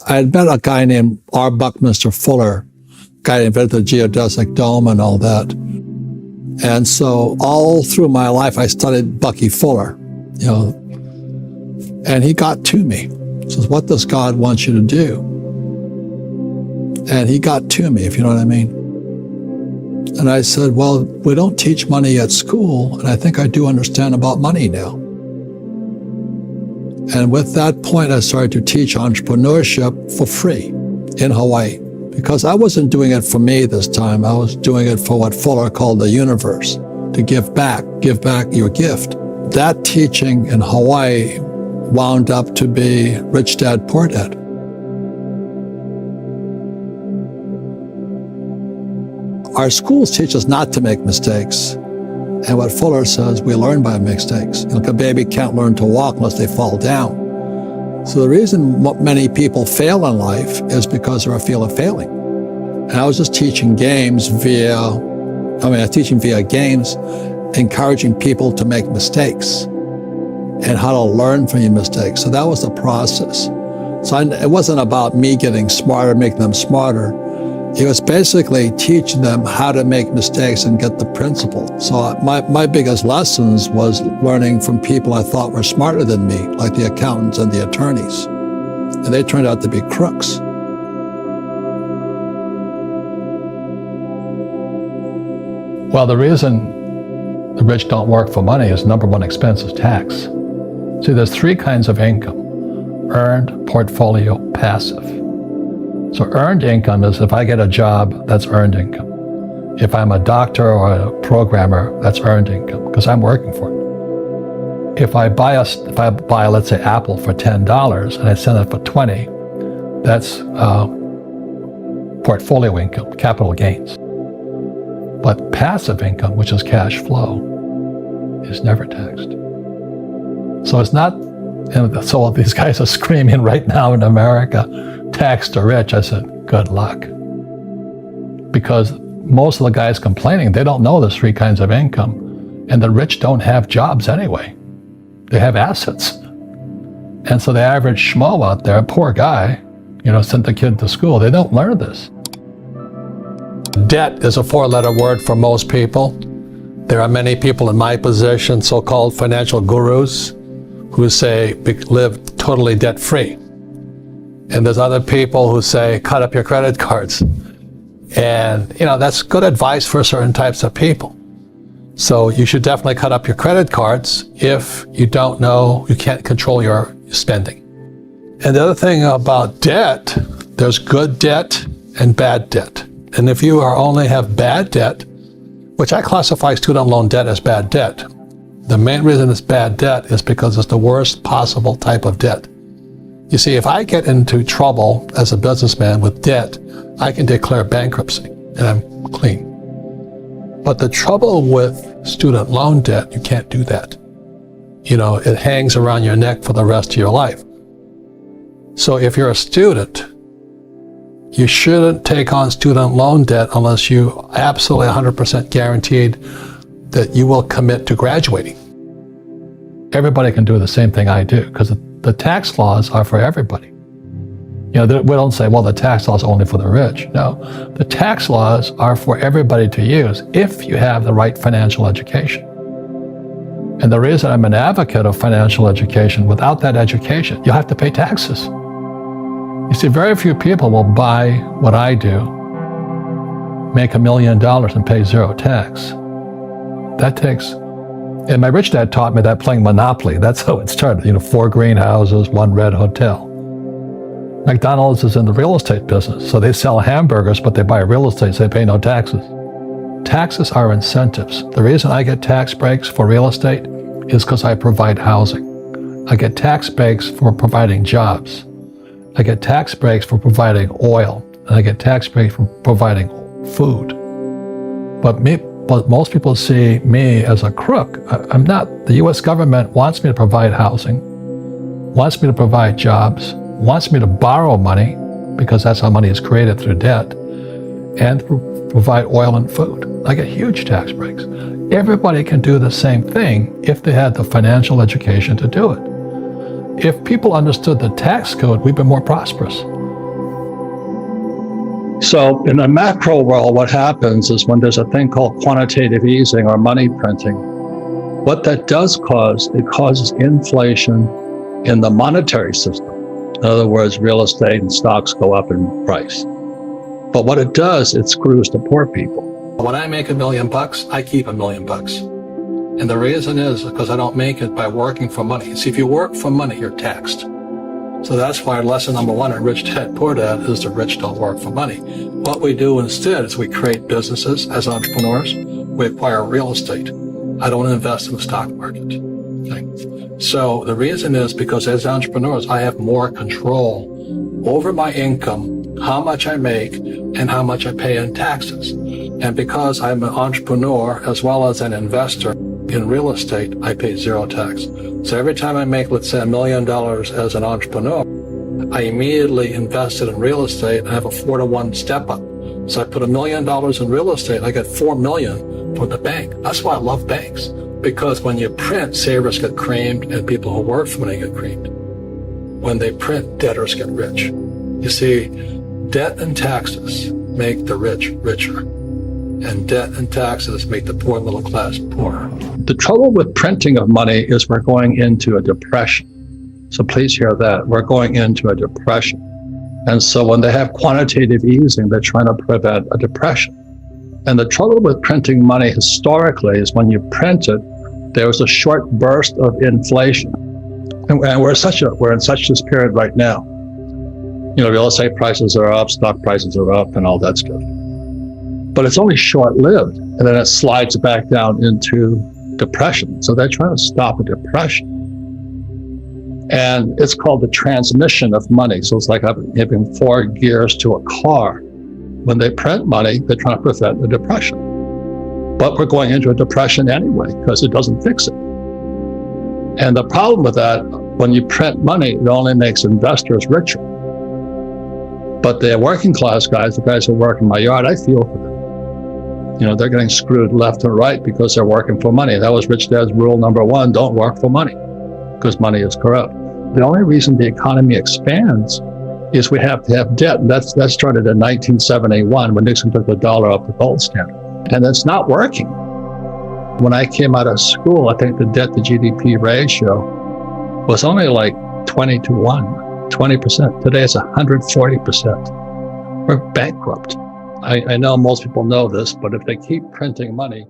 I had met a guy named R. Buckminster Fuller, guy that invented the geodesic dome and all that. And so all through my life, I studied Bucky Fuller, and he got to me. He says, what does God want you to do? And he got to me, if you know what I mean. And I said, well, we don't teach money at school, and I think I do understand about money now. And with that point, I started to teach entrepreneurship for free in Hawaii, because I wasn't doing it for me this time. I was doing it for what Fuller called the universe, to give back your gift. That teaching in Hawaii wound up to be Rich Dad, Poor Dad. Our schools teach us not to make mistakes. And what Fuller says, we learn by mistakes. Like a baby can't learn to walk unless they fall down. So the reason many people fail in life is because they're afraid of failing. And I was just teaching games via games, encouraging people to make mistakes and how to learn from your mistakes. So that was the process. So it wasn't about me getting smarter, making them smarter. It was basically teaching them how to make mistakes and get the principle. So my biggest lessons was learning from people I thought were smarter than me, like the accountants and the attorneys. And they turned out to be crooks. Well, the reason the rich don't work for money is number one expense is tax. See, there's three kinds of income: earned, portfolio, passive. So earned income is if I get a job, that's earned income. If I'm a doctor or a programmer, that's earned income because I'm working for it. If I buy, let's say, Apple for $10 and I sell it for $20, that's portfolio income, capital gains. But passive income, which is cash flow, is never taxed. So it's not, so these guys are screaming right now in America, tax the rich. I said, good luck. Because most of the guys complaining, they don't know there's three kinds of income. And the rich don't have jobs anyway. They have assets. And so the average schmo out there, poor guy, sent the kid to school, they don't learn this. Debt is a four-letter word for most people. There are many people in my position, so-called financial gurus, who say live totally debt-free. And there's other people who say, cut up your credit cards. And, that's good advice for certain types of people. So you should definitely cut up your credit cards if you can't control your spending. And the other thing about debt, there's good debt and bad debt. And if you only have bad debt, which I classify student loan debt as bad debt, the main reason it's bad debt is because it's the worst possible type of debt. You see, if I get into trouble as a businessman with debt, I can declare bankruptcy and I'm clean. But the trouble with student loan debt, you can't do that. It hangs around your neck for the rest of your life. So if you're a student, you shouldn't take on student loan debt unless you absolutely 100% guaranteed that you will commit to graduating. Everybody can do the same thing I do because the tax laws are for everybody. We don't say, well, the tax laws are only for the rich. No, the tax laws are for everybody to use if you have the right financial education. And the reason I'm an advocate of financial education, without that education, you'll have to pay taxes. You see, very few people will buy what I do, make $1 million and pay zero tax. And my rich dad taught me that playing Monopoly. That's how it started. 4 greenhouses, 1 red hotel. McDonald's is in the real estate business. So they sell hamburgers, but they buy real estate, so they pay no taxes. Taxes are incentives. The reason I get tax breaks for real estate is because I provide housing. I get tax breaks for providing jobs. I get tax breaks for providing oil. And I get tax breaks for providing food. But most people see me as a crook. I'm not. The U.S. government wants me to provide housing, wants me to provide jobs, wants me to borrow money, because that's how money is created through debt, and provide oil and food. I get huge tax breaks. Everybody can do the same thing if they had the financial education to do it. If people understood the tax code, we'd be more prosperous. So in the macro world, what happens is when there's a thing called quantitative easing or money printing, what that does cause, it causes inflation in the monetary system. In other words, real estate and stocks go up in price. But what it does, it screws the poor people. When I make $1 million, I keep $1 million. And the reason is because I don't make it by working for money. See, if you work for money, you're taxed. So that's why lesson number 1 in Rich Dad, Poor Dad is the rich don't work for money. What we do instead is we create businesses as entrepreneurs. We acquire real estate. I don't invest in the stock market. Okay? So the reason is because as entrepreneurs, I have more control over my income, how much I make, and how much I pay in taxes. And because I'm an entrepreneur as well as an investor in real estate, I pay 0 tax. So every time I make, let's say, $1 million as an entrepreneur, I immediately invested in real estate and have a 4-to-1 step up. So I put $1 million in real estate, I get $4 million from the bank. That's why I love banks, because when you print, savers get creamed and people who work for money get creamed. When they print, debtors get rich. You see, debt and taxes make the rich richer, and debt and taxes make the poor middle class poorer. The trouble with printing of money is we're going into a depression. So please hear that. We're going into a depression. And so when they have quantitative easing, they're trying to prevent a depression. And the trouble with printing money historically is when you print it, there was a short burst of inflation. And we're in such this period right now. You know, real estate prices are up, stock prices are up, and all that stuff. But it's only short-lived, and then it slides back down into depression. So they're trying to stop a depression. And it's called the transmission of money. So it's like having 4 gears to a car. When they print money, they're trying to prevent the depression. But we're going into a depression anyway, because it doesn't fix it. And the problem with that, when you print money, it only makes investors richer. But the working class guys, the guys who work in my yard, I feel for them. You know, they're getting screwed left and right because they're working for money. That was Rich Dad's rule number 1, don't work for money, because money is corrupt. The only reason the economy expands is we have to have debt. And that started in 1971 when Nixon took the dollar up the gold standard. And it's not working. When I came out of school, I think the debt to GDP ratio was only like 20-1, 20%. Today it's 140%. We're bankrupt. I know most people know this, but if they keep printing money,